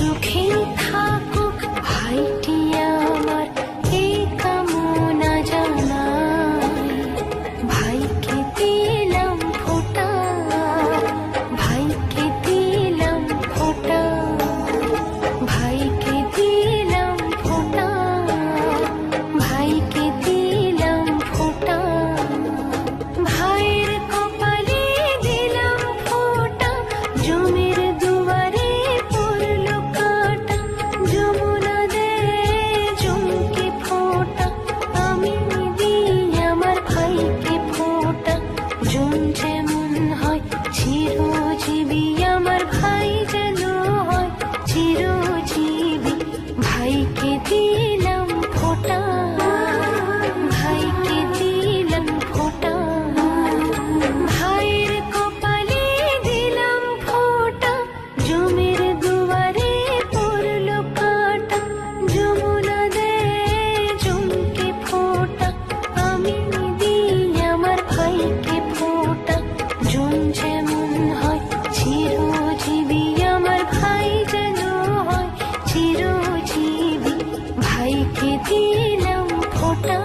সুখে থাকুক ভাইটি আমার, এই কামনা জানাই। ভাইকে দিলাম ফোঁটা, ভাইকে দিলাম ফোঁটা, ভাইকে দিলাম ফোঁটা, ভাইকে দিলাম ফোঁটা। ভাইয়ের কপালে দিলাম ফোঁটা, জমির দুয়ারে পড়ল কাঁটা। যমুনা দে চুমকে ফোঁটা, আমি দিই আমার ভাইকে ফোঁটা। জন যেমন হয় চিরজীবী, আমার ভাই যেন হয় চিরজীবী। ভাইকে দিলাম ফোঁটা, ভাইকে দিলাম ফোঁটা। ভাইয়ের কপালে দিলাম ফোঁটা, জমির দুয়ারে পড়ল কাঁটা। যমুনা দে চুমকে ফোঁটা, আমি দিই আমার ভাইকে ফোঁটা। জন যেমন হয় চিরজীবী, আমার ভাই যেন হয় চিরজীবী। ভাইকে দিলাম ফোঁটা।